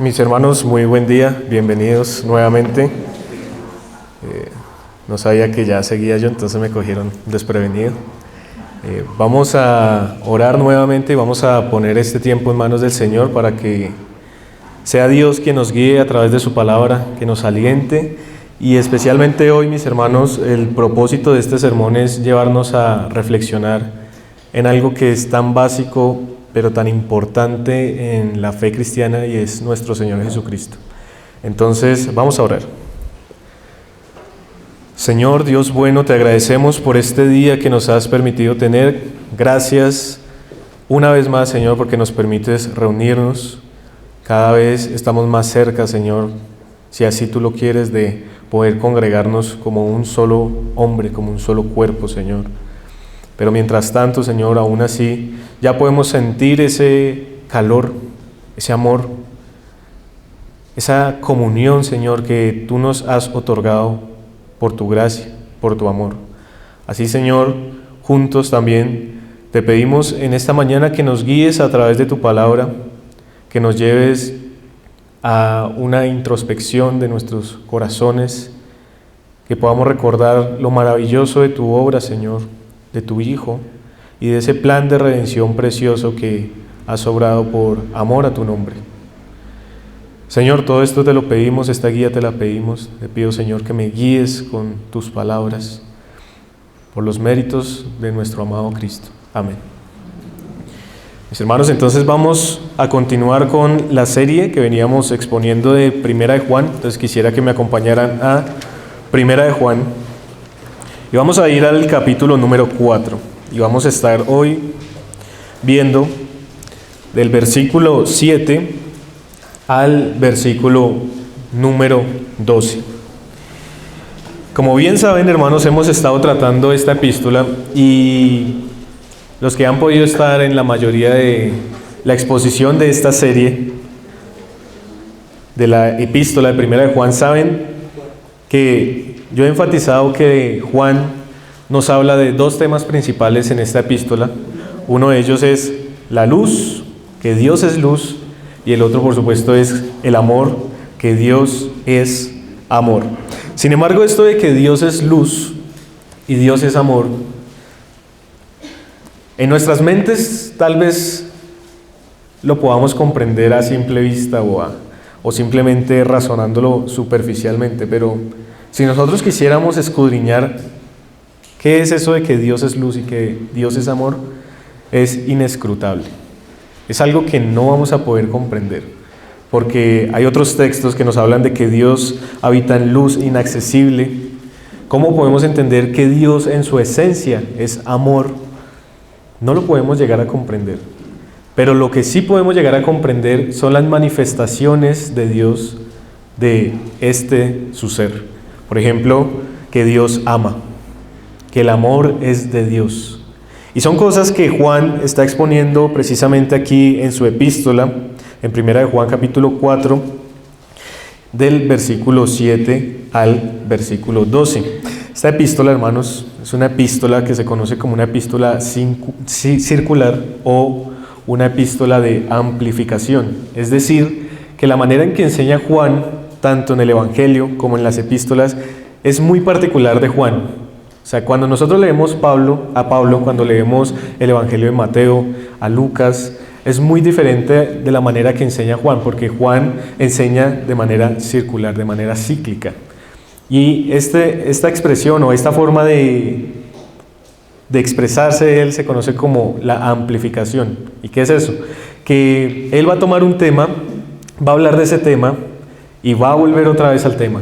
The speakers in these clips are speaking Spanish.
Mis hermanos, muy buen día, bienvenidos nuevamente. No sabía que ya seguía yo, entonces me cogieron desprevenido. Vamos a orar nuevamente y vamos a poner este tiempo en manos del Señor para que sea Dios quien nos guíe a través de su palabra, que nos aliente. Y especialmente hoy, mis hermanos, el propósito de este sermón es llevarnos a reflexionar en algo que es tan básico pero tan importante en la fe cristiana, y es nuestro Señor Jesucristo. Entonces, vamos a orar. Señor Dios bueno, te agradecemos por este día que nos has permitido tener. Gracias una vez más, Señor, porque nos permites reunirnos. Cada vez estamos más cerca, Señor, si así tú lo quieres, de poder congregarnos como un solo hombre, como un solo cuerpo, Señor. Pero mientras tanto, Señor, aún así, ya podemos sentir ese calor, ese amor, esa comunión, Señor, que tú nos has otorgado por tu gracia, por tu amor. Así, Señor, juntos también te pedimos en esta mañana que nos guíes a través de tu palabra, que nos lleves a una introspección de nuestros corazones, que podamos recordar lo maravilloso de tu obra, Señor, de tu Hijo y de ese plan de redención precioso que has obrado por amor a tu nombre. Señor, todo esto te lo pedimos, esta guía te la pedimos. Te pido, Señor, que me guíes con tus palabras por los méritos de nuestro amado Cristo. Amén. Mis hermanos, entonces vamos a continuar con la serie que veníamos exponiendo de Primera de Juan. Entonces quisiera que me acompañaran a Primera de Juan. Y vamos a ir al capítulo número 4 y vamos a estar hoy viendo del versículo 7 al versículo número 12. Como bien saben, hermanos, hemos estado tratando esta epístola, y los que han podido estar en la mayoría de la exposición de esta serie de la epístola de Primera de Juan saben que yo he enfatizado que Juan nos habla de dos temas principales en esta epístola. Uno de ellos es la luz, que Dios es luz, y el otro, por supuesto, es el amor, que Dios es amor. Sin embargo, esto de que Dios es luz y Dios es amor, en nuestras mentes tal vez lo podamos comprender a simple vista o simplemente razonándolo superficialmente, pero si nosotros quisiéramos escudriñar qué es eso de que Dios es luz y que Dios es amor, es inescrutable. Es algo que no vamos a poder comprender, porque hay otros textos que nos hablan de que Dios habita en luz inaccesible. ¿Cómo podemos entender que Dios en su esencia es amor? No lo podemos llegar a comprender. Pero lo que sí podemos llegar a comprender son las manifestaciones de Dios, de su ser. Por ejemplo, que Dios ama, que el amor es de Dios. Y son cosas que Juan está exponiendo precisamente aquí en su epístola, en Primera de Juan capítulo 4, del versículo 7 al versículo 12. Esta epístola, hermanos, es una epístola que se conoce como una epístola circular o una epístola de amplificación. Es decir, que la manera en que enseña Juan, tanto en el Evangelio como en las epístolas, es muy particular de Juan. O sea, cuando nosotros leemos a Pablo, cuando leemos el Evangelio de Mateo, a Lucas, es muy diferente de la manera que enseña Juan, porque Juan enseña de manera circular, de manera cíclica. Y esta expresión o esta forma de expresarse de él se conoce como la amplificación. ¿Y qué es eso? Que él va a tomar un tema, va a hablar de ese tema y va a volver otra vez al tema.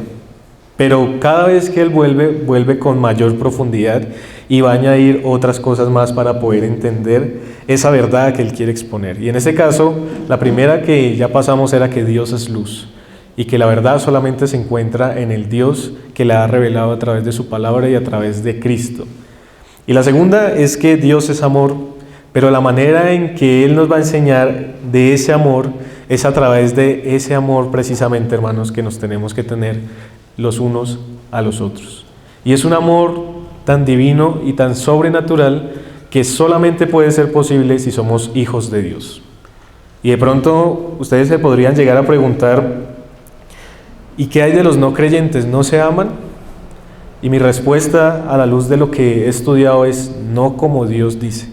Pero cada vez que él vuelve con mayor profundidad y va a añadir otras cosas más para poder entender esa verdad que él quiere exponer. Y en este caso, la primera que ya pasamos era que Dios es luz y que la verdad solamente se encuentra en el Dios que la ha revelado a través de su palabra y a través de Cristo. Y la segunda es que Dios es amor, pero la manera en que Él nos va a enseñar de ese amor es a través de ese amor precisamente, hermanos, que nos tenemos que tener los unos a los otros. Y es un amor tan divino y tan sobrenatural que solamente puede ser posible si somos hijos de Dios. Y de pronto ustedes se podrían llegar a preguntar, ¿y qué hay de los no creyentes? ¿No se aman? Y mi respuesta a la luz de lo que he estudiado es no como Dios dice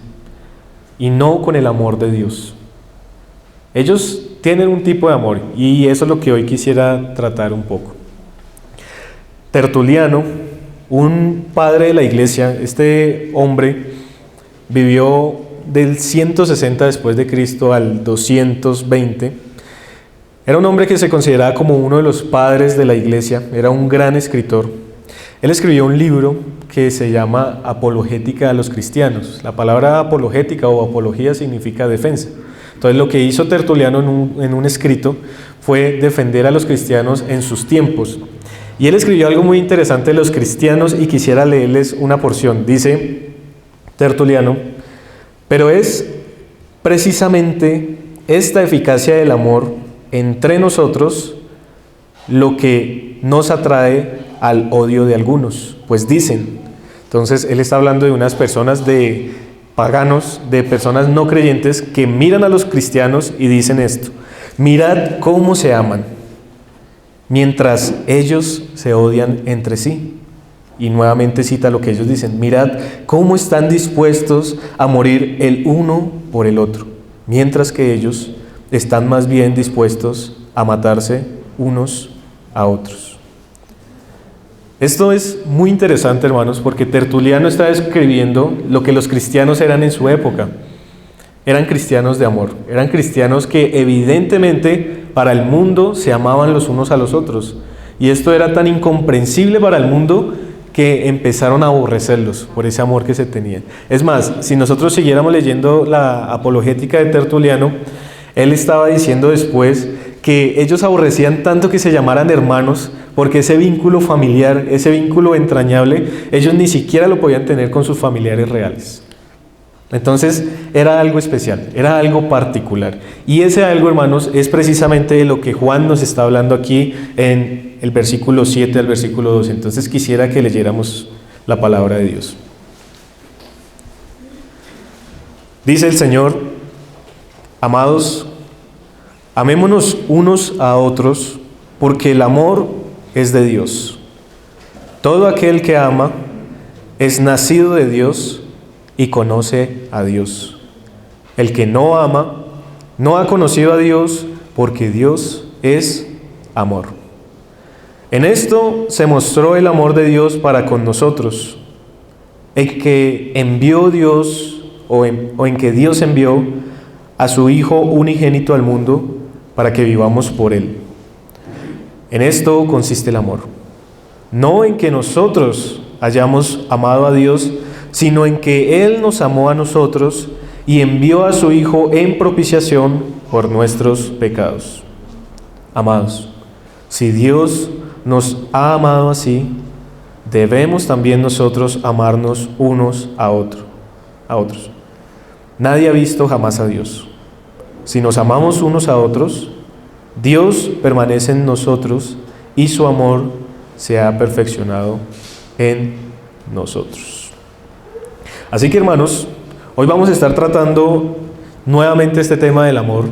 y no con el amor de Dios. Ellos tienen un tipo de amor y eso es lo que hoy quisiera tratar un poco. Tertuliano, un padre de la iglesia, este hombre vivió del 160 después de Cristo al 220. Era un hombre que se consideraba como uno de los padres de la iglesia, era un gran escritor. Él escribió un libro que se llama Apologética a los cristianos. La palabra apologética o apología significa defensa. Entonces lo que hizo Tertuliano en un escrito fue defender a los cristianos en sus tiempos. Y él escribió algo muy interesante de los cristianos y quisiera leerles una porción. Dice Tertuliano: pero es precisamente esta eficacia del amor entre nosotros lo que nos atrae al odio de algunos, pues dicen. Entonces él está hablando de unas personas, de paganos, de personas no creyentes que miran a los cristianos y dicen esto: mirad cómo se aman, mientras ellos se odian entre sí. Y nuevamente cita lo que ellos dicen: mirad cómo están dispuestos a morir el uno por el otro, mientras que ellos están más bien dispuestos a matarse unos a otros. Esto es muy interesante, hermanos, porque Tertuliano está describiendo lo que los cristianos eran en su época. Eran cristianos de amor, eran cristianos que evidentemente para el mundo se amaban los unos a los otros. Y esto era tan incomprensible para el mundo que empezaron a aborrecerlos por ese amor que se tenían. Es más, si nosotros siguiéramos leyendo la apologética de Tertuliano, él estaba diciendo después que ellos aborrecían tanto que se llamaran hermanos, porque ese vínculo familiar, ese vínculo entrañable, ellos ni siquiera lo podían tener con sus familiares reales. Entonces era algo especial, era algo particular. Y ese algo, hermanos, es precisamente de lo que Juan nos está hablando aquí en el versículo 7 al versículo 12. Entonces quisiera que leyéramos la palabra de Dios. Dice el Señor: amados, amémonos unos a otros, porque el amor es de Dios. Todo aquel que ama es nacido de Dios y conoce a Dios. El que no ama no ha conocido a Dios, porque Dios es amor. En esto se mostró el amor de Dios para con nosotros, en que envió Dios, o en que Dios envió a su Hijo unigénito al mundo para que vivamos por Él. En esto consiste el amor, no en que nosotros hayamos amado a Dios, sino en que Él nos amó a nosotros y envió a su Hijo en propiciación por nuestros pecados. Amados, si Dios nos ha amado así, debemos también nosotros amarnos unos a otros. Nadie ha visto jamás a Dios. Si nos amamos unos a otros, Dios permanece en nosotros y su amor se ha perfeccionado en nosotros. Así que, hermanos, hoy vamos a estar tratando nuevamente este tema del amor,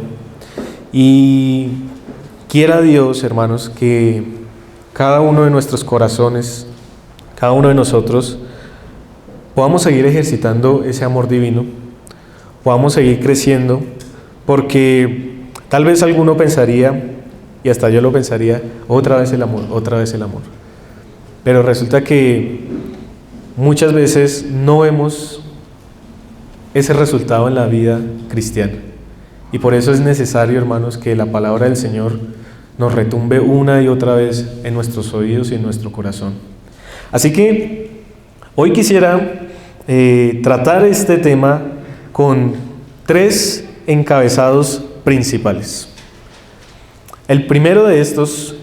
y quiera Dios, hermanos, que cada uno de nuestros corazones, cada uno de nosotros, podamos seguir ejercitando ese amor divino, podamos seguir creciendo, porque tal vez alguno pensaría, y hasta yo lo pensaría: otra vez el amor, otra vez el amor. Pero resulta que muchas veces no vemos ese resultado en la vida cristiana. Y por eso es necesario, hermanos, que la palabra del Señor nos retumbe una y otra vez en nuestros oídos y en nuestro corazón. Así que hoy quisiera tratar este tema con 3 encabezados principales. El primero de estos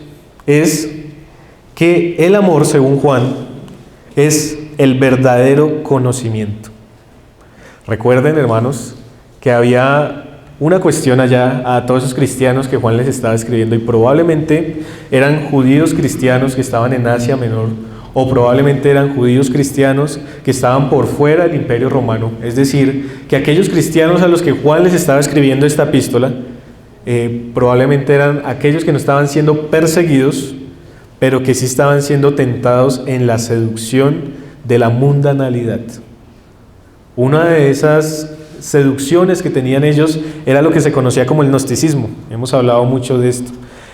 es que el amor, según Juan, es el verdadero conocimiento. Recuerden, hermanos, que había una cuestión allá a todos esos cristianos que Juan les estaba escribiendo, y probablemente eran judíos cristianos que estaban en Asia Menor, o probablemente eran judíos cristianos que estaban por fuera del Imperio Romano. Es decir, que aquellos cristianos a los que Juan les estaba escribiendo esta epístola probablemente eran aquellos que no estaban siendo perseguidos, pero que sí estaban siendo tentados en la seducción de la mundanalidad. Una de esas seducciones que tenían ellos era lo que se conocía como el gnosticismo. Hemos hablado mucho de esto.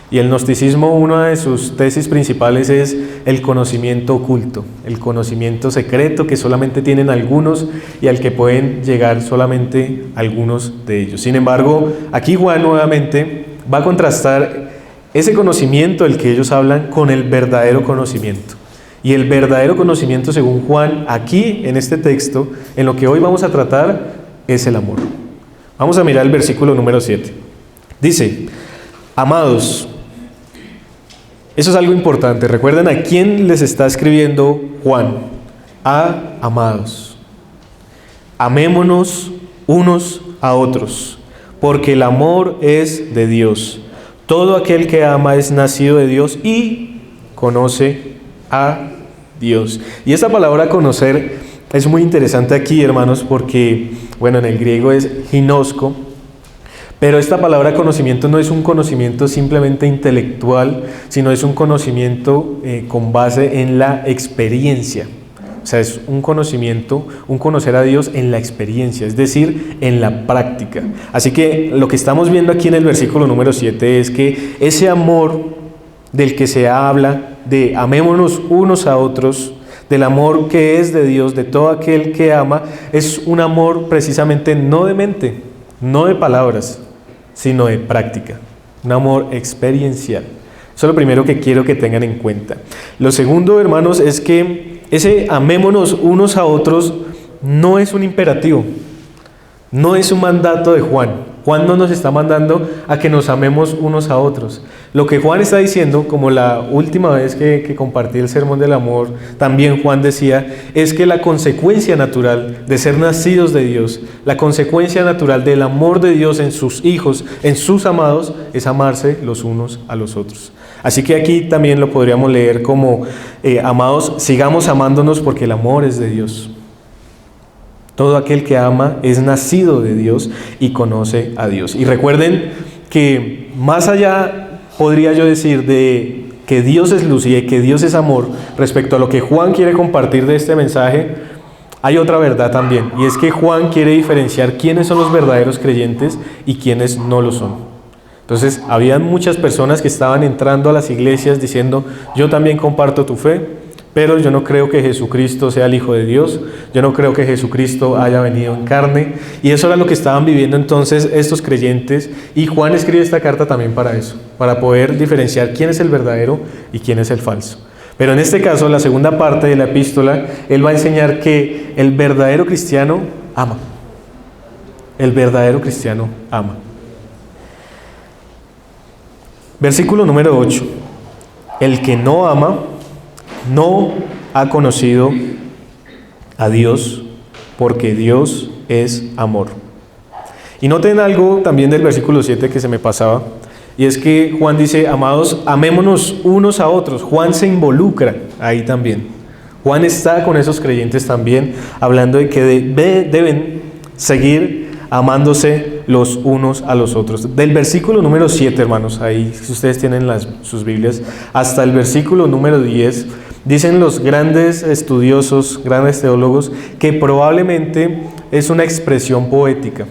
Y el gnosticismo, una de sus tesis principales es el conocimiento oculto, el conocimiento secreto que solamente tienen algunos y al que pueden llegar solamente algunos de ellos. Sin embargo, aquí Juan nuevamente va a contrastar ese conocimiento del que ellos hablan con el verdadero conocimiento. Y el verdadero conocimiento, según Juan, aquí en este texto, en lo que hoy vamos a tratar, es el amor. Vamos a mirar el versículo número 7. Dice: amados. Eso es algo importante. Recuerden a quién les está escribiendo Juan. A amados. Amémonos unos a otros, porque el amor es de Dios. Todo aquel que ama es nacido de Dios y conoce a Dios. Y esta palabra conocer es muy interesante aquí, hermanos, porque, bueno, en el griego es ginosko. Pero esta palabra conocimiento no es un conocimiento simplemente intelectual, sino es un conocimiento con base en la experiencia. O sea, es un conocimiento, un conocer a Dios en la experiencia, es decir, en la práctica. Así que lo que estamos viendo aquí en el versículo número 7 es que ese amor del que se habla, de amémonos unos a otros, del amor que es de Dios, de todo aquel que ama, es un amor precisamente no de mente, no de palabras, sino de práctica, un amor experiencial. Eso es lo primero que quiero que tengan en cuenta. Lo segundo, hermanos, es que ese amémonos unos a otros no es un imperativo, no es un mandato de Juan. Juan no nos está mandando a que nos amemos unos a otros. Lo que Juan está diciendo, como la última vez que compartí el sermón del amor, también Juan decía, es que la consecuencia natural de ser nacidos de Dios, la consecuencia natural del amor de Dios en sus hijos, en sus amados, es amarse los unos a los otros. Así que aquí también lo podríamos leer como, amados, sigamos amándonos porque el amor es de Dios. Todo aquel que ama es nacido de Dios y conoce a Dios. Y recuerden que más allá, podría yo decir, de que Dios es luz y que Dios es amor, respecto a lo que Juan quiere compartir de este mensaje, hay otra verdad también. Y es que Juan quiere diferenciar quiénes son los verdaderos creyentes y quiénes no lo son. Entonces, había muchas personas que estaban entrando a las iglesias diciendo, yo también comparto tu fe, pero yo no creo que Jesucristo sea el Hijo de Dios, yo no creo que Jesucristo haya venido en carne, y eso era lo que estaban viviendo entonces estos creyentes, y Juan escribe esta carta también para eso, para poder diferenciar quién es el verdadero y quién es el falso. Pero en este caso, la segunda parte de la epístola, él va a enseñar que el verdadero cristiano ama. El verdadero cristiano ama. Versículo número 8. El que no ama no ha conocido a Dios, porque Dios es amor. Y noten algo también del versículo 7 que se me pasaba, y es que Juan dice, amados, amémonos unos a otros. Juan se involucra ahí también. Juan está con esos creyentes también, hablando de que deben seguir amándose los unos a los otros. Del versículo número 7, hermanos, ahí si ustedes tienen sus Biblias, hasta el versículo número 10, dicen los grandes estudiosos, grandes teólogos, que probablemente es una expresión poética,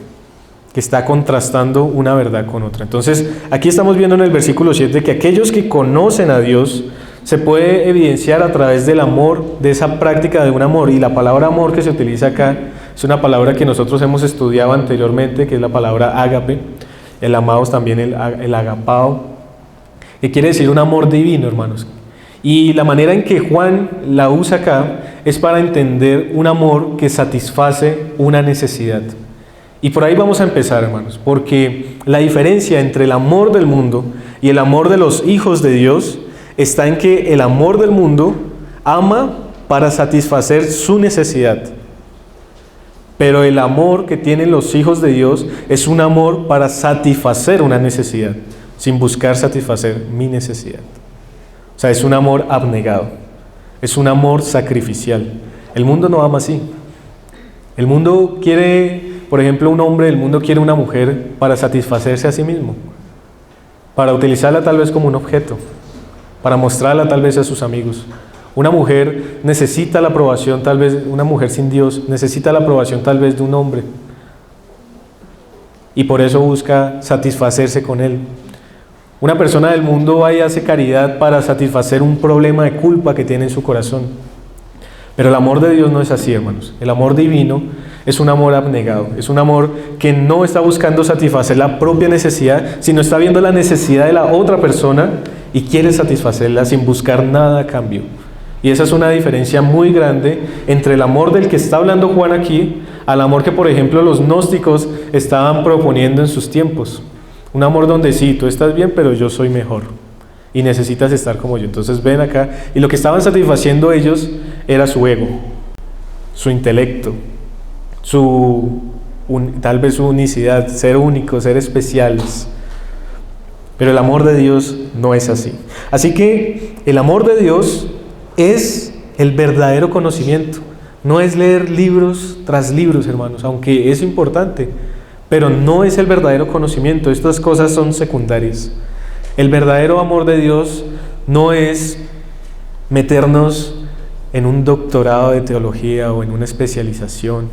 que está contrastando una verdad con otra. Entonces, aquí estamos viendo en el versículo 7 que aquellos que conocen a Dios se puede evidenciar a través del amor, de esa práctica de un amor. Y la palabra amor que se utiliza acá es una palabra que nosotros hemos estudiado anteriormente, que es la palabra ágape. El amados también el agapao, que quiere decir un amor divino, hermanos. Y la manera en que Juan la usa acá es para entender un amor que satisface una necesidad. Y por ahí vamos a empezar, hermanos, porque la diferencia entre el amor del mundo y el amor de los hijos de Dios está en que el amor del mundo ama para satisfacer su necesidad. Pero el amor que tienen los hijos de Dios es un amor para satisfacer una necesidad, sin buscar satisfacer mi necesidad. O sea, es un amor abnegado, es un amor sacrificial. El mundo no ama así. El mundo quiere, por ejemplo, un hombre del mundo quiere una mujer para satisfacerse a sí mismo. para utilizarla tal vez como un objeto, para mostrarla tal vez a sus amigos. Una mujer necesita la aprobación, tal vez, una mujer sin Dios necesita la aprobación tal vez de un hombre. Y por eso busca satisfacerse con él. Una persona del mundo va y hace caridad para satisfacer un problema de culpa que tiene en su corazón. Pero el amor de Dios no es así, hermanos. El amor divino es un amor abnegado, es un amor que no está buscando satisfacer la propia necesidad, sino está viendo la necesidad de la otra persona y quiere satisfacerla sin buscar nada a cambio. Y esa es una diferencia muy grande entre el amor del que está hablando Juan aquí, al amor que, por ejemplo, los gnósticos estaban proponiendo en sus tiempos. Un amor donde sí, tú estás bien, pero yo soy mejor y necesitas estar como yo. Entonces ven acá, y lo que estaban satisfaciendo ellos era su ego, su intelecto, tal vez su unicidad, ser únicos, ser especiales. Pero el amor de Dios no es así. Así que el amor de Dios es el verdadero conocimiento. No es leer libros tras libros, hermanos, aunque es importante, pero no es el verdadero conocimiento. Estas cosas son secundarias. El verdadero amor de Dios no es meternos en un doctorado de teología o en una especialización,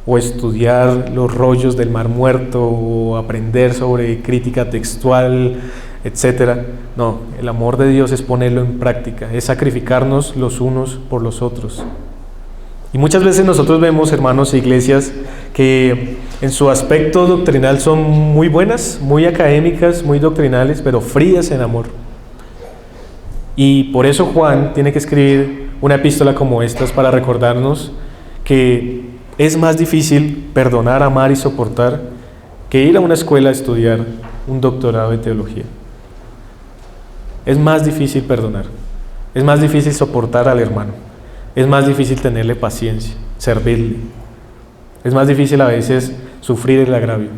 o estudiar los rollos del Mar Muerto, o aprender sobre crítica textual, etc. No, el amor de Dios es ponerlo en práctica, es sacrificarnos los unos por los otros. Y muchas veces nosotros vemos, hermanos, iglesias que en su aspecto doctrinal son muy buenas, muy académicas, muy doctrinales, pero frías en amor. Y por eso Juan tiene que escribir una epístola como estas para recordarnos que es más difícil perdonar, amar y soportar que ir a una escuela a estudiar un doctorado de teología. Es más difícil perdonar, es más difícil soportar al hermano, es más difícil tenerle paciencia, servirle. Es más difícil a veces sufrir el agravio.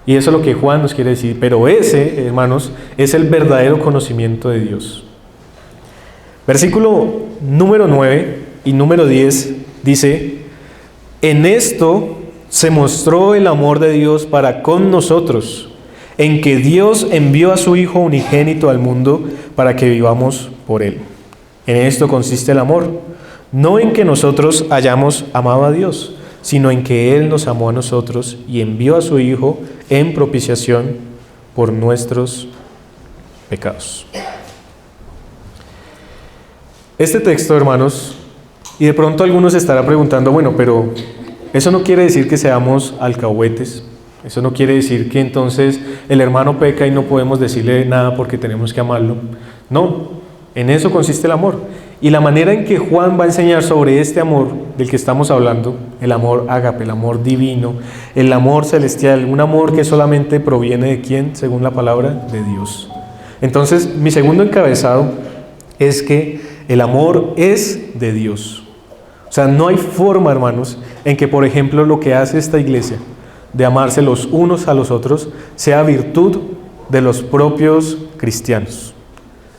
Y eso es lo que Juan nos quiere decir. Pero ese, hermanos, es el verdadero conocimiento de Dios. Versículo número 9 y número 10 dice: en esto se mostró el amor de Dios para con nosotros, en que Dios envió a su Hijo unigénito al mundo para que vivamos por Él. En esto consiste el amor, no en que nosotros hayamos amado a Dios, sino en que Él nos amó a nosotros y envió a su Hijo en propiciación por nuestros pecados. Este texto, hermanos, y de pronto algunos se estarán preguntando, bueno, pero eso no quiere decir que seamos alcahuetes, eso no quiere decir que entonces el hermano peca y no podemos decirle nada porque tenemos que amarlo. No, en eso consiste el amor. Y la manera en que Juan va a enseñar sobre este amor del que estamos hablando, el amor ágape, el amor divino, el amor celestial, un amor que solamente proviene de ¿quién? Según la palabra de Dios. Entonces, mi segundo encabezado es que el amor es de Dios. O sea, no hay forma, hermanos, en que, por ejemplo, lo que hace esta iglesia de amarse los unos a los otros sea virtud de los propios cristianos.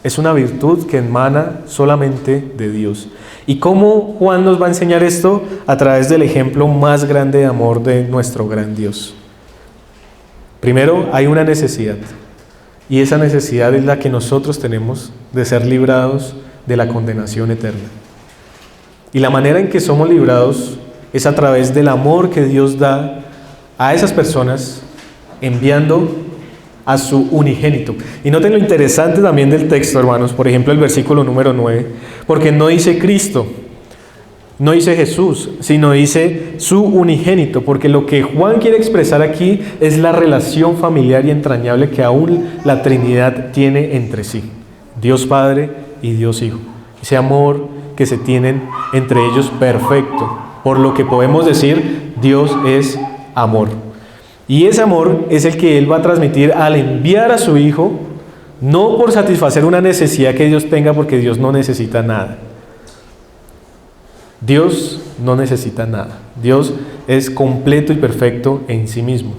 Es una virtud que emana solamente de Dios. ¿Y cómo Juan nos va a enseñar esto? A través del ejemplo más grande de amor de nuestro gran Dios. Primero, hay una necesidad. Y esa necesidad es la que nosotros tenemos de ser librados de la condenación eterna. Y la manera en que somos librados es a través del amor que Dios da a esas personas, enviando a su unigénito. Y noten lo interesante también del texto, hermanos, por ejemplo el versículo número 9, porque no dice Cristo, no dice Jesús, sino dice su unigénito, porque lo que Juan quiere expresar aquí es la relación familiar y entrañable que aún la Trinidad tiene entre sí, Dios Padre y Dios Hijo. Ese amor que se tienen entre ellos perfecto, por lo que podemos decir Dios es amor. Y ese amor es el que Él va a transmitir al enviar a su Hijo, no por satisfacer una necesidad que Dios tenga, porque Dios no necesita nada. Dios no necesita nada. Dios es completo y perfecto en sí mismo,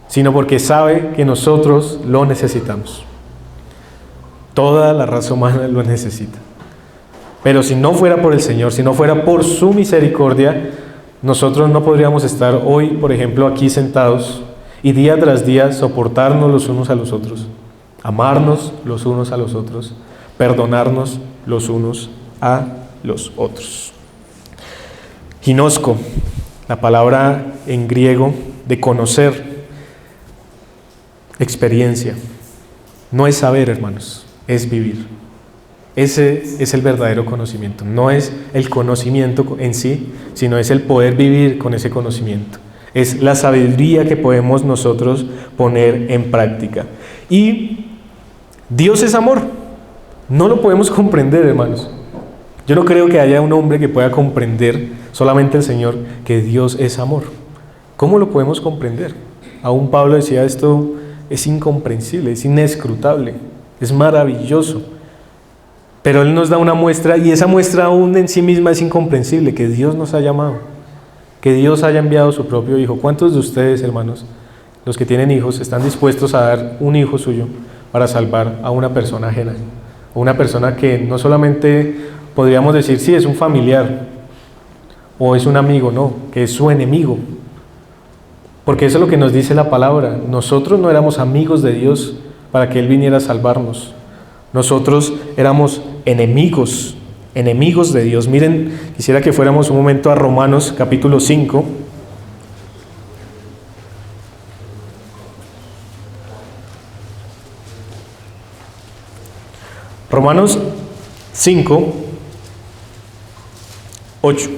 sino porque sabe que nosotros lo necesitamos. Toda la raza humana lo necesita. Pero si no fuera por el Señor, si no fuera por su misericordia, nosotros no podríamos estar hoy, por ejemplo, aquí sentados y día tras día soportarnos los unos a los otros. amarnos los unos a los otros, perdonarnos los unos a los otros. Ginosko, la palabra en griego de conocer, experiencia. No es saber, hermanos, es vivir. Ese es el verdadero conocimiento. No es el conocimiento en sí, sino es el poder vivir con ese conocimiento. Es la sabiduría que podemos nosotros poner en práctica. Y Dios es amor. No lo podemos comprender, hermanos. Yo no creo que haya un hombre que pueda comprender, solamente el Señor, que Dios es amor. ¿Cómo lo podemos comprender? Aún Pablo decía, esto es incomprensible, es inescrutable, es maravilloso. Pero Él nos da una muestra, y esa muestra aún en sí misma es incomprensible, que Dios nos ha llamado, que Dios haya enviado a su propio Hijo. ¿Cuántos de ustedes, hermanos, los que tienen hijos, están dispuestos a dar un hijo suyo para salvar a una persona ajena? O una persona que no solamente podríamos decir, sí, es un familiar, o es un amigo, no, que es su enemigo. Porque eso es lo que nos dice la palabra. Nosotros no éramos amigos de Dios para que Él viniera a salvarnos. Nosotros éramos enemigos de Dios. Miren, quisiera que fuéramos un momento a Romanos capítulo 5. Romanos 5, 8.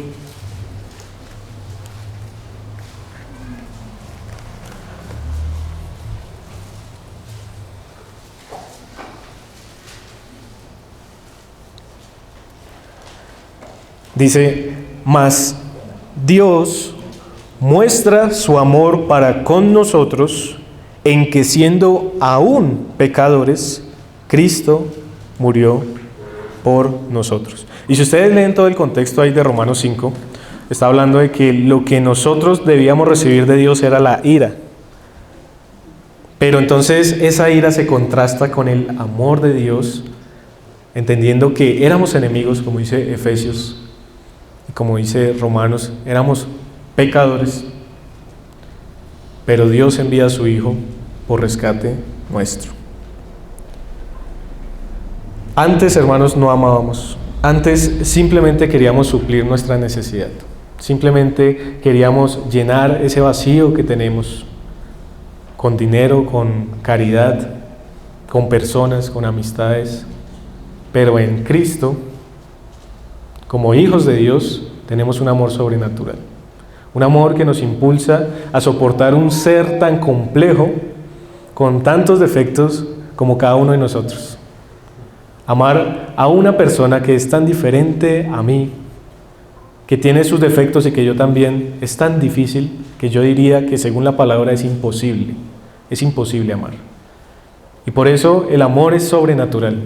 Dice, mas Dios muestra su amor para con nosotros en que siendo aún pecadores, Cristo murió por nosotros. Y si ustedes leen todo el contexto ahí de Romanos 5, está hablando de que lo que nosotros debíamos recibir de Dios era la ira. Pero entonces esa ira se contrasta con el amor de Dios, entendiendo que éramos enemigos, como dice Efesios, y como dice Romanos, éramos pecadores, pero Dios envía a su Hijo por rescate nuestro. Antes, hermanos, no amábamos. Antes simplemente queríamos suplir nuestra necesidad. Simplemente queríamos llenar ese vacío que tenemos con dinero, con caridad, con personas, con amistades. Pero en Cristo, como hijos de Dios, tenemos un amor sobrenatural. Un amor que nos impulsa a soportar un ser tan complejo, con tantos defectos como cada uno de nosotros. Amar a una persona que es tan diferente a mí, que tiene sus defectos y que yo también, es tan difícil que yo diría que según la palabra es imposible amar. Y por eso el amor es sobrenatural,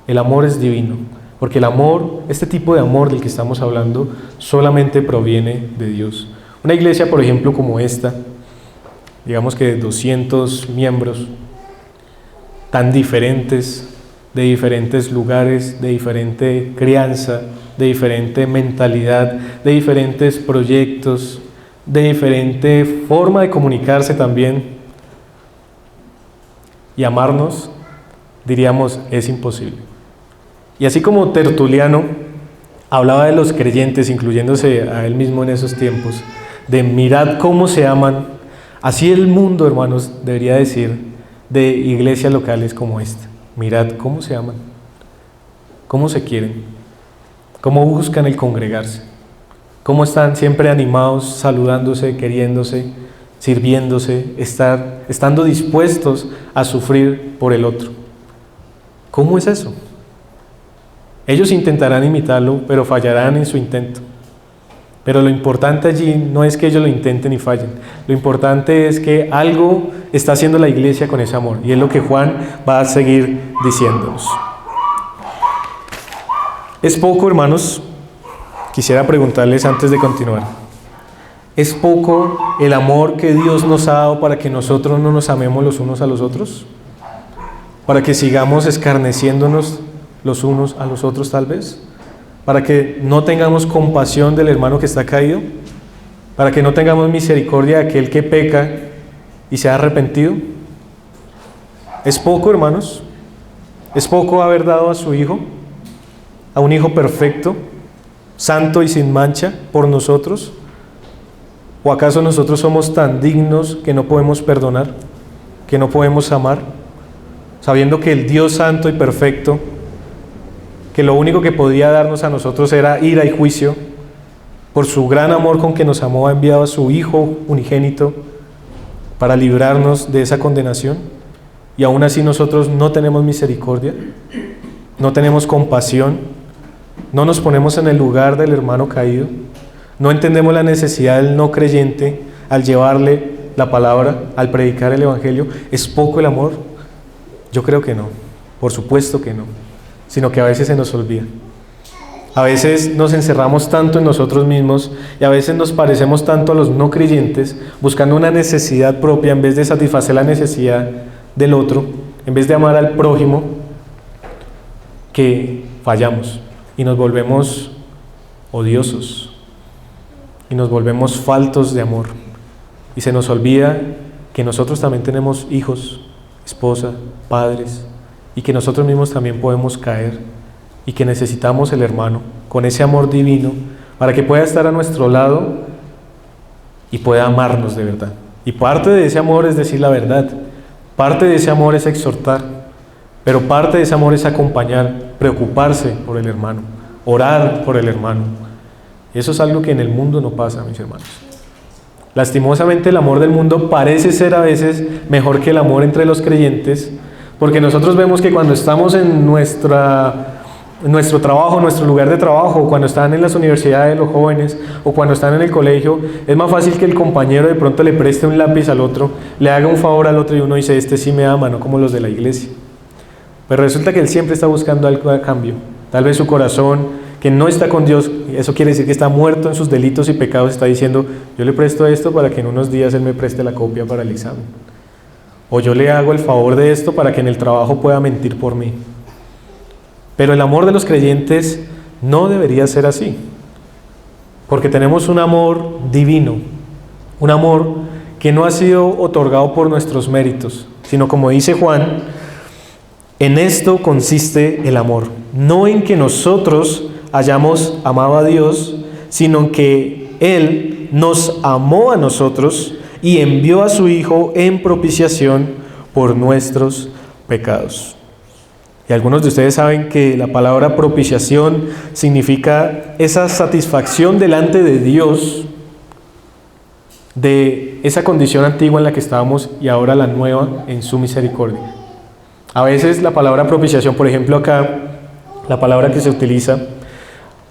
el amor es divino, porque el amor, este tipo de amor del que estamos hablando, solamente proviene de Dios. Una iglesia, por ejemplo, como esta, digamos que de 200 miembros, tan diferentes, de diferentes lugares, de diferente crianza, de diferente mentalidad, de diferentes proyectos, de diferente forma de comunicarse también, y amarnos, diríamos, es imposible. Y así como Tertuliano hablaba de los creyentes, incluyéndose a él mismo en esos tiempos, de mirad cómo se aman, así el mundo, hermanos, debería decir de iglesias locales como esta. Mirad cómo se aman, cómo se quieren, cómo buscan el congregarse, cómo están siempre animados, saludándose, queriéndose, sirviéndose, estando dispuestos a sufrir por el otro. ¿Cómo es eso? Ellos intentarán imitarlo, pero fallarán en su intento. Pero lo importante allí no es que ellos lo intenten y fallen. Lo importante es que algo está haciendo la iglesia con ese amor. Y es lo que Juan va a seguir diciéndonos. Es poco, hermanos, quisiera preguntarles antes de continuar. ¿Es poco el amor que Dios nos ha dado para que nosotros no nos amemos los unos a los otros? ¿Para que sigamos escarneciéndonos los unos a los otros tal vez? ¿Para que no tengamos compasión del hermano que está caído? ¿Para que no tengamos misericordia de aquel que peca y se ha arrepentido? ¿Es poco, hermanos? ¿Es poco haber dado a su Hijo, a un Hijo perfecto, santo y sin mancha por nosotros? ¿O acaso nosotros somos tan dignos que no podemos perdonar, que no podemos amar, sabiendo que el Dios santo y perfecto, que lo único que podía darnos a nosotros era ira y juicio, por su gran amor con que nos amó ha enviado a su Hijo unigénito para librarnos de esa condenación? Y aún así nosotros no tenemos misericordia, no tenemos compasión, no nos ponemos en el lugar del hermano caído, no entendemos la necesidad del no creyente al llevarle la palabra, al predicar el Evangelio. ¿Es poco el amor? Yo creo que no, por supuesto que no, sino que a veces se nos olvida. A veces nos encerramos tanto en nosotros mismos y a veces nos parecemos tanto a los no creyentes, buscando una necesidad propia en vez de satisfacer la necesidad del otro, en vez de amar al prójimo, que fallamos y nos volvemos odiosos y nos volvemos faltos de amor. Y se nos olvida que nosotros también tenemos hijos, esposa, padres, y que nosotros mismos también podemos caer y que necesitamos el hermano con ese amor divino para que pueda estar a nuestro lado y pueda amarnos de verdad. Y parte de ese amor es decir la verdad, parte de ese amor es exhortar, pero parte de ese amor es acompañar, preocuparse por el hermano, orar por el hermano. Eso es algo que en el mundo no pasa, mis hermanos. Lastimosamente el amor del mundo parece ser a veces mejor que el amor entre los creyentes, porque nosotros vemos que cuando estamos en nuestro trabajo, nuestro lugar de trabajo, o cuando están en las universidades los jóvenes, o cuando están en el colegio, es más fácil que el compañero de pronto le preste un lápiz al otro, le haga un favor al otro y uno dice, este sí me ama, no como los de la iglesia. Pero resulta que él siempre está buscando algo a cambio. Tal vez su corazón, que no está con Dios, eso quiere decir que está muerto en sus delitos y pecados, está diciendo, yo le presto esto para que en unos días él me preste la copia para el examen. O yo le hago el favor de esto para que en el trabajo pueda mentir por mí. Pero el amor de los creyentes no debería ser así, porque tenemos un amor divino, un amor que no ha sido otorgado por nuestros méritos, sino como dice Juan, en esto consiste el amor, no en que nosotros hayamos amado a Dios, sino en que Él nos amó a nosotros y envió a su Hijo en propiciación por nuestros pecados. Y algunos de ustedes saben que la palabra propiciación significa esa satisfacción delante de Dios de esa condición antigua en la que estábamos y ahora la nueva en su misericordia. A veces la palabra propiciación, por ejemplo acá, la palabra que se utiliza,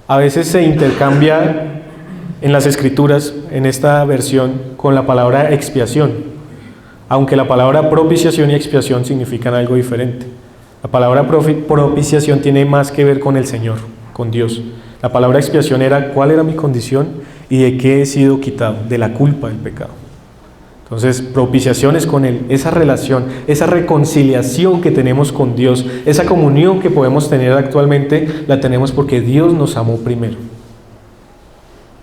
a veces se intercambia en las escrituras, en esta versión, con la palabra expiación, aunque la palabra propiciación y expiación significan algo diferente. La palabra propiciación tiene más que ver con el Señor, con Dios. La palabra expiación era cuál era mi condición y de qué he sido quitado, de la culpa del pecado. Entonces, propiciación es con Él, esa relación, esa reconciliación que tenemos con Dios, esa comunión que podemos tener actualmente, la tenemos porque Dios nos amó primero.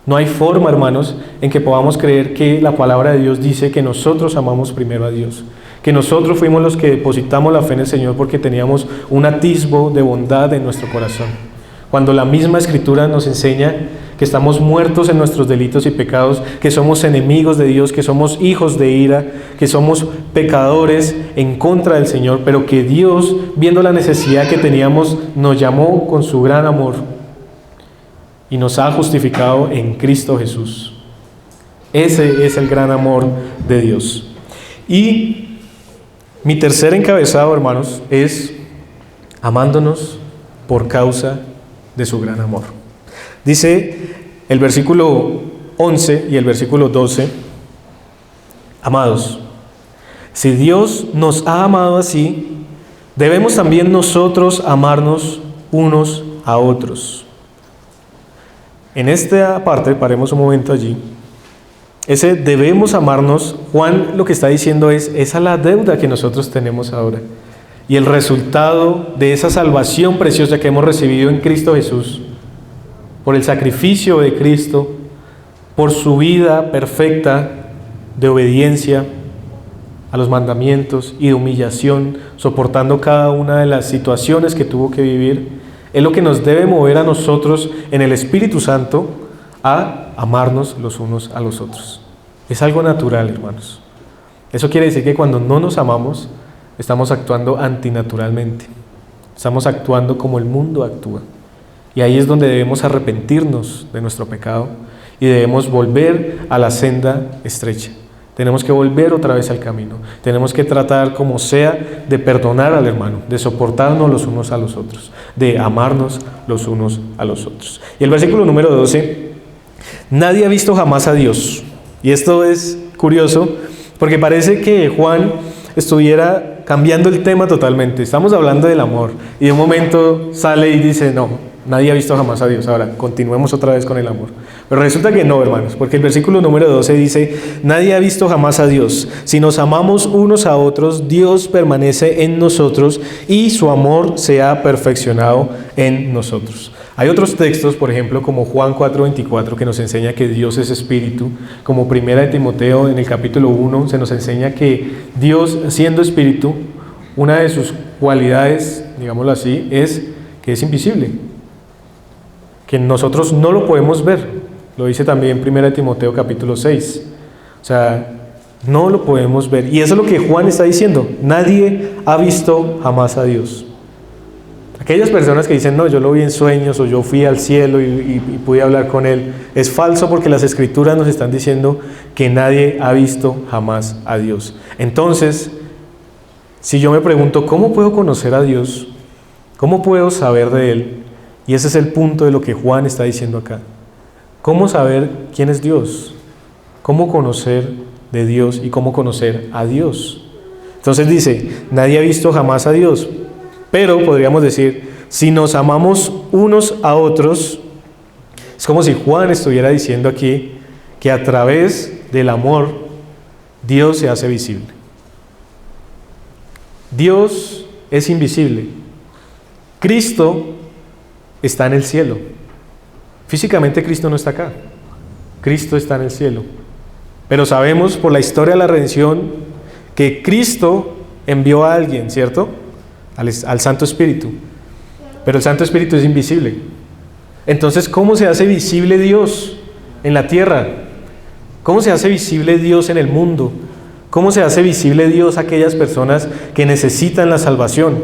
No hay forma, hermanos, en que podamos creer que la palabra de Dios dice que nosotros amamos primero a Dios, que nosotros fuimos los que depositamos la fe en el Señor porque teníamos un atisbo de bondad en nuestro corazón. Cuando la misma Escritura nos enseña que estamos muertos en nuestros delitos y pecados, que somos enemigos de Dios, que somos hijos de ira, que somos pecadores en contra del Señor, pero que Dios, viendo la necesidad que teníamos, nos llamó con su gran amor y nos ha justificado en Cristo Jesús. Ese es el gran amor de Dios. Y mi tercer encabezado, hermanos, es amándonos por causa de su gran amor. Dice el versículo 11 y el versículo 12, amados, si Dios nos ha amado así, debemos también nosotros amarnos unos a otros. En esta parte, paremos un momento allí, ese debemos amarnos, Juan lo que está diciendo es, esa es la deuda que nosotros tenemos ahora. Y el resultado de esa salvación preciosa que hemos recibido en Cristo Jesús, por el sacrificio de Cristo, por su vida perfecta de obediencia, a los mandamientos y de humillación, soportando cada una de las situaciones que tuvo que vivir, es lo que nos debe mover a nosotros en el Espíritu Santo a amarnos los unos a los otros. Es algo natural, hermanos. Eso quiere decir que cuando no nos amamos, estamos actuando antinaturalmente. Estamos actuando como el mundo actúa. Y ahí es donde debemos arrepentirnos de nuestro pecado y debemos volver a la senda estrecha. Tenemos que volver otra vez al camino. Tenemos que tratar como sea de perdonar al hermano, de soportarnos los unos a los otros, de amarnos los unos a los otros. Y el versículo número 12, nadie ha visto jamás a Dios. Y esto es curioso porque parece que Juan estuviera cambiando el tema totalmente. Estamos hablando del amor y de un momento sale y dice, no, nadie ha visto jamás a Dios. Ahora, continuemos otra vez con el amor. Pero resulta que no, hermanos, porque el versículo número 12 dice, nadie ha visto jamás a Dios. Si nos amamos unos a otros, Dios permanece en nosotros y su amor se ha perfeccionado en nosotros. Hay otros textos, por ejemplo, como Juan 4:24, que nos enseña que Dios es espíritu, como Primera de Timoteo en el capítulo 1, se nos enseña que Dios, siendo espíritu, una de sus cualidades, digámoslo así, es que es invisible, que nosotros no lo podemos ver. Lo dice también Primera de Timoteo capítulo 6. O sea, no lo podemos ver. Y eso es lo que Juan está diciendo. Nadie ha visto jamás a Dios. Aquellas personas que dicen, no, yo lo vi en sueños o yo fui al cielo y pude hablar con Él, es falso porque las Escrituras nos están diciendo que nadie ha visto jamás a Dios. Entonces, si yo me pregunto, ¿cómo puedo conocer a Dios? ¿Cómo puedo saber de Él? Y ese es el punto de lo que Juan está diciendo acá. ¿Cómo saber quién es Dios? ¿Cómo conocer de Dios y cómo conocer a Dios? Entonces dice, nadie ha visto jamás a Dios. Pero podríamos decir, si nos amamos unos a otros, es como si Juan estuviera diciendo aquí que a través del amor Dios se hace visible. Dios es invisible. Cristo está en el cielo. Físicamente Cristo no está acá. Cristo está en el cielo. Pero sabemos por la historia de la redención que Cristo envió a alguien, ¿cierto? Al Santo Espíritu. Pero el Santo Espíritu es invisible. Entonces, ¿cómo se hace visible Dios en la tierra? ¿Cómo se hace visible Dios en el mundo? ¿Cómo se hace visible Dios a aquellas personas que necesitan la salvación?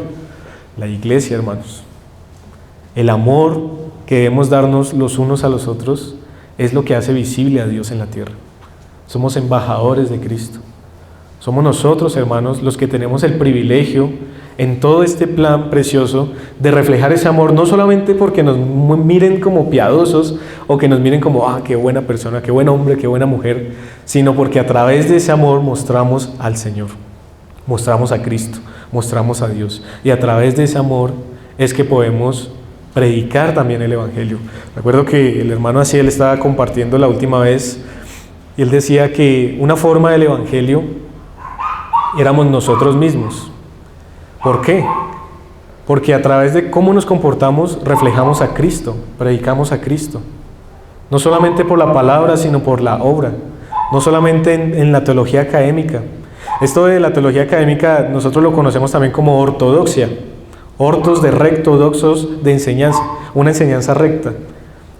La iglesia, hermanos. El amor que debemos darnos los unos a los otros es lo que hace visible a Dios en la tierra. Somos embajadores de Cristo. Somos nosotros, hermanos, los que tenemos el privilegio en todo este plan precioso de reflejar ese amor, no solamente porque nos miren como piadosos o que nos miren como, qué buena persona, qué buen hombre, qué buena mujer, sino porque a través de ese amor mostramos al Señor, mostramos a Cristo, mostramos a Dios. Y a través de ese amor es que podemos predicar también el Evangelio. Recuerdo que el hermano Asiel estaba compartiendo la última vez y él decía que una forma del Evangelio éramos nosotros mismos. ¿Por qué? Porque a través de cómo nos comportamos reflejamos a Cristo, predicamos a Cristo. No solamente por la palabra, sino por la obra. No solamente en la teología académica. Esto de la teología académica nosotros lo conocemos también como ortodoxia. Ortos de recto, doxos de enseñanza, una enseñanza recta.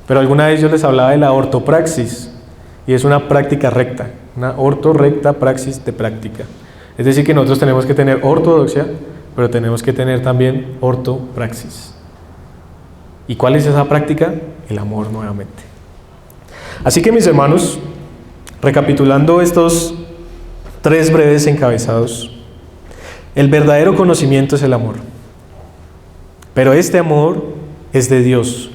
Pero alguna vez yo les hablaba de la ortopraxis, y es una práctica recta, una ortorrecta praxis de práctica. Es decir, que nosotros tenemos que tener ortodoxia, pero tenemos que tener también ortopraxis. ¿Y cuál es esa práctica? El amor nuevamente. Así que mis hermanos, recapitulando estos 3 breves encabezados, el verdadero conocimiento es el amor. Pero este amor es de Dios.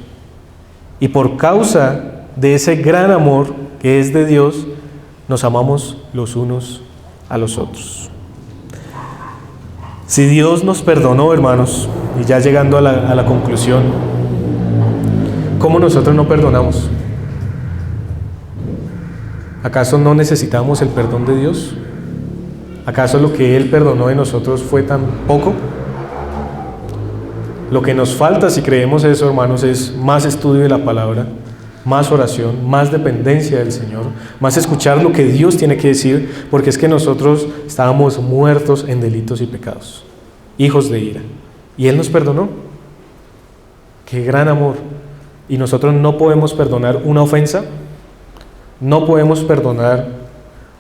Y por causa de ese gran amor que es de Dios, nos amamos los unos a los otros. Si Dios nos perdonó, hermanos, y ya llegando a la conclusión, ¿cómo nosotros no perdonamos? ¿Acaso no necesitamos el perdón de Dios? ¿Acaso lo que Él perdonó de nosotros fue tan poco? Lo que nos falta, si creemos eso, hermanos, es más estudio de la palabra, más oración, más dependencia del Señor, más escuchar lo que Dios tiene que decir, porque es que nosotros estábamos muertos en delitos y pecados, hijos de ira, y Él nos perdonó. ¡Qué gran amor! Y nosotros no podemos perdonar una ofensa, no podemos perdonar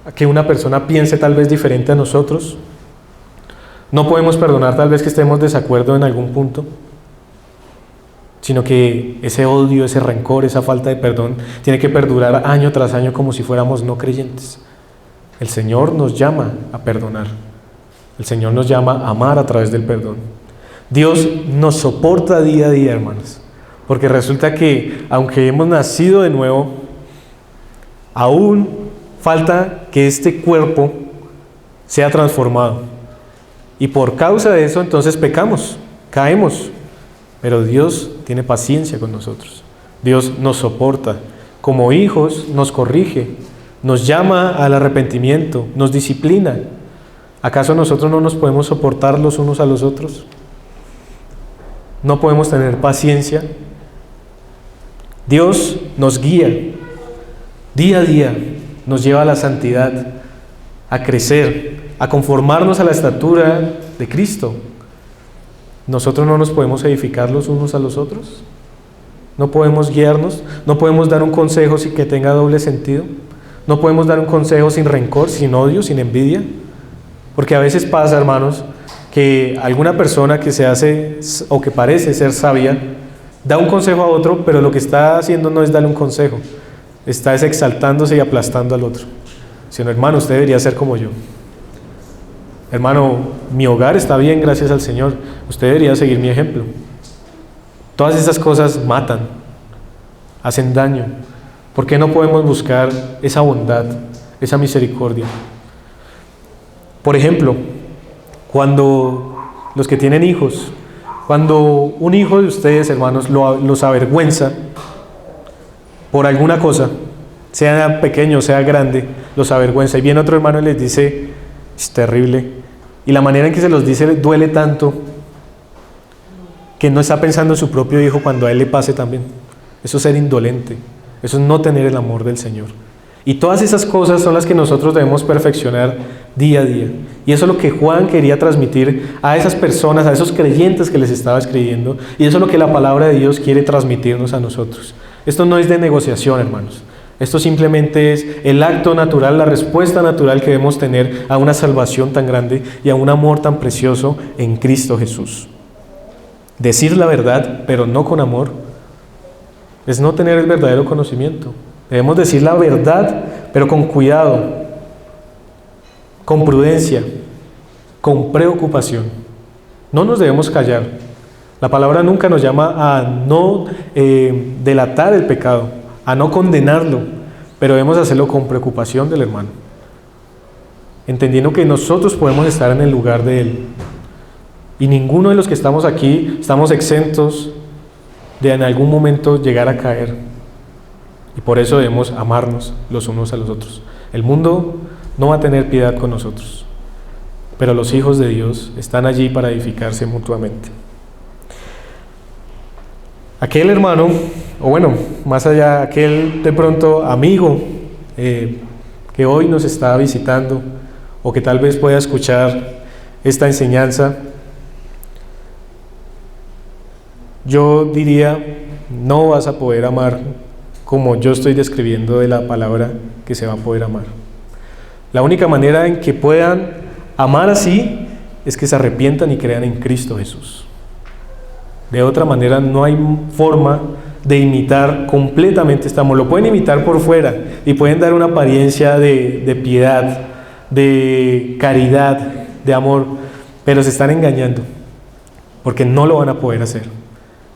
a que una persona piense tal vez diferente a nosotros, no podemos perdonar tal vez que estemos de desacuerdo en algún punto, sino que ese odio, ese rencor, esa falta de perdón tiene que perdurar año tras año como si fuéramos no creyentes. El Señor nos llama a perdonar. El Señor nos llama a amar a través del perdón. Dios nos soporta día a día, hermanos, porque resulta que aunque hemos nacido de nuevo, aún falta que este cuerpo sea transformado. Y por causa de eso entonces pecamos, caemos. Pero Dios tiene paciencia con nosotros. Dios nos soporta. Como hijos nos corrige, nos llama al arrepentimiento, nos disciplina. ¿Acaso nosotros no nos podemos soportar los unos a los otros? ¿No podemos tener paciencia? Dios nos guía. Día a día nos lleva a la santidad, a crecer, a conformarnos a la estatura de Cristo. ¿Nosotros no nos podemos edificar los unos a los otros? ¿No podemos guiarnos? ¿No podemos dar un consejo sin que tenga doble sentido? ¿No podemos dar un consejo sin rencor, sin odio, sin envidia? Porque a veces pasa, hermanos, que alguna persona que se hace o que parece ser sabia da un consejo a otro, pero lo que está haciendo no es darle un consejo, está exaltándose y aplastando al otro. Sino, hermano, usted debería ser como yo. Hermano, mi hogar está bien, gracias al Señor. Usted debería seguir mi ejemplo. Todas esas cosas matan, hacen daño. ¿Por qué no podemos buscar esa bondad, esa misericordia? Por ejemplo, cuando los que tienen hijos, cuando un hijo de ustedes, hermanos, los avergüenza por alguna cosa, sea pequeño, sea grande, los avergüenza, y viene otro hermano y les dice, es terrible, y la manera en que se los dice duele tanto que no está pensando en su propio hijo cuando a él le pase también. Eso es ser indolente, eso es no tener el amor del Señor. Y todas esas cosas son las que nosotros debemos perfeccionar día a día. Y eso es lo que Juan quería transmitir a esas personas, a esos creyentes que les estaba escribiendo, y eso es lo que la palabra de Dios quiere transmitirnos a nosotros. Esto no es de negociación, hermanos. Esto simplemente es el acto natural, la respuesta natural que debemos tener a una salvación tan grande y a un amor tan precioso en Cristo Jesús. Decir la verdad, pero no con amor, es no tener el verdadero conocimiento. Debemos decir la verdad, pero con cuidado, con prudencia, con preocupación. No nos debemos callar. La palabra nunca nos llama a no delatar el pecado, a no condenarlo, pero debemos hacerlo con preocupación del hermano, entendiendo que nosotros podemos estar en el lugar de él, y ninguno de los que estamos aquí estamos exentos de en algún momento llegar a caer, y por eso debemos amarnos los unos a los otros. El mundo no va a tener piedad con nosotros, pero los hijos de Dios están allí para edificarse mutuamente. Aquel hermano, o bueno, más allá, aquel de pronto amigo que hoy nos está visitando o que tal vez pueda escuchar esta enseñanza, yo diría, no vas a poder amar como yo estoy describiendo de la palabra que se va a poder amar. La única manera en que puedan amar así es que se arrepientan y crean en Cristo Jesús. De otra manera no hay forma de imitar completamente este amor. Lo pueden imitar por fuera y pueden dar una apariencia de piedad, de caridad, de amor, pero se están engañando porque no lo van a poder hacer.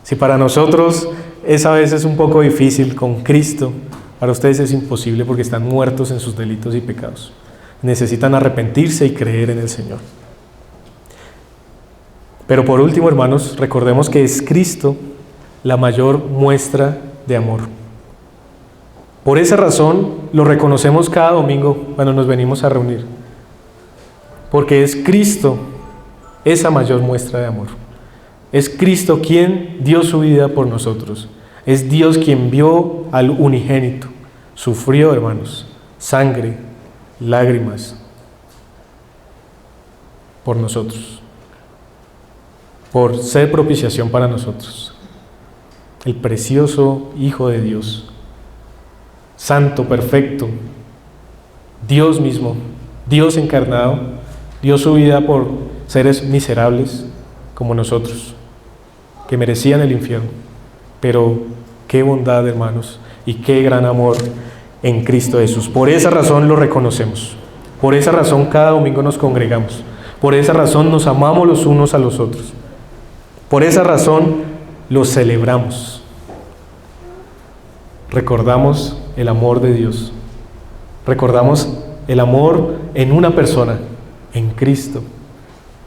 Si para nosotros es a veces un poco difícil, con Cristo, para ustedes es imposible porque están muertos en sus delitos y pecados. Necesitan arrepentirse y creer en el Señor. Pero por último, hermanos, recordemos que es Cristo la mayor muestra de amor. Por esa razón lo reconocemos cada domingo cuando nos venimos a reunir, porque es Cristo esa mayor muestra de amor. Es Cristo quien dio su vida por nosotros. Es Dios quien envió al unigénito. Sufrió, hermanos, sangre, lágrimas por nosotros, por ser propiciación para nosotros. El precioso Hijo de Dios, santo, perfecto, Dios mismo, Dios encarnado, dio su vida por seres miserables como nosotros, que merecían el infierno. Pero qué bondad, hermanos, y qué gran amor en Cristo Jesús. Por esa razón lo reconocemos. Por esa razón cada domingo nos congregamos. Por esa razón nos amamos los unos a los otros. Por esa razón lo celebramos. Recordamos el amor de Dios. Recordamos el amor en una persona, en Cristo.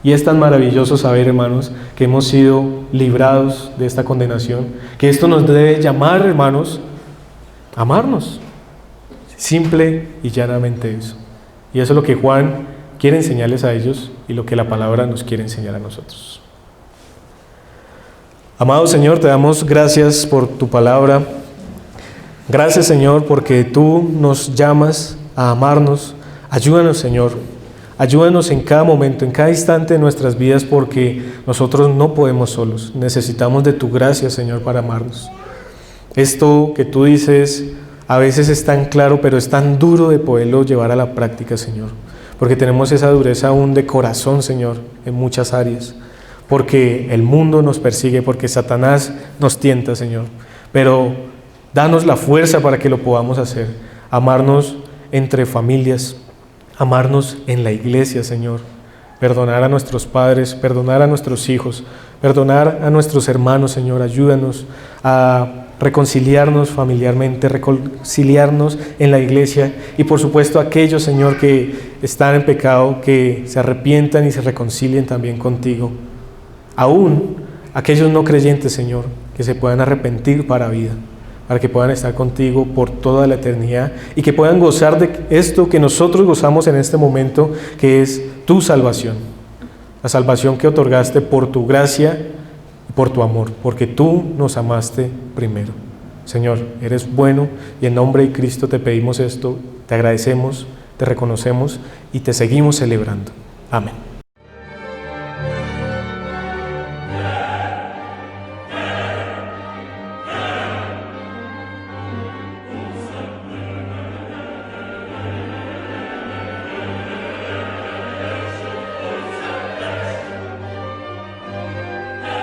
Y es tan maravilloso saber, hermanos, que hemos sido librados de esta condenación, que esto nos debe llamar, hermanos, a amarnos. Simple y llanamente eso. Y eso es lo que Juan quiere enseñarles a ellos y lo que la palabra nos quiere enseñar a nosotros. Amado Señor, te damos gracias por tu palabra. Gracias, Señor, porque tú nos llamas a amarnos. Ayúdanos, Señor. Ayúdanos en cada momento, en cada instante de nuestras vidas, porque nosotros no podemos solos. Necesitamos de tu gracia, Señor, para amarnos. Esto que tú dices a veces es tan claro, pero es tan duro de poderlo llevar a la práctica, Señor. Porque tenemos esa dureza aún de corazón, Señor, en muchas áreas. Porque el mundo nos persigue, porque Satanás nos tienta, Señor. Pero danos la fuerza para que lo podamos hacer. Amarnos entre familias, amarnos en la iglesia, Señor. Perdonar a nuestros padres, perdonar a nuestros hijos, perdonar a nuestros hermanos, Señor. Ayúdanos a reconciliarnos familiarmente, reconciliarnos en la iglesia y por supuesto aquellos, Señor, que están en pecado, que se arrepientan y se reconcilien también contigo. Aún aquellos no creyentes, Señor, que se puedan arrepentir para vida, para que puedan estar contigo por toda la eternidad y que puedan gozar de esto que nosotros gozamos en este momento, que es tu salvación, la salvación que otorgaste por tu gracia y por tu amor, porque tú nos amaste primero. Señor, eres bueno y en nombre de Cristo te pedimos esto, te agradecemos, te reconocemos y te seguimos celebrando. Amén.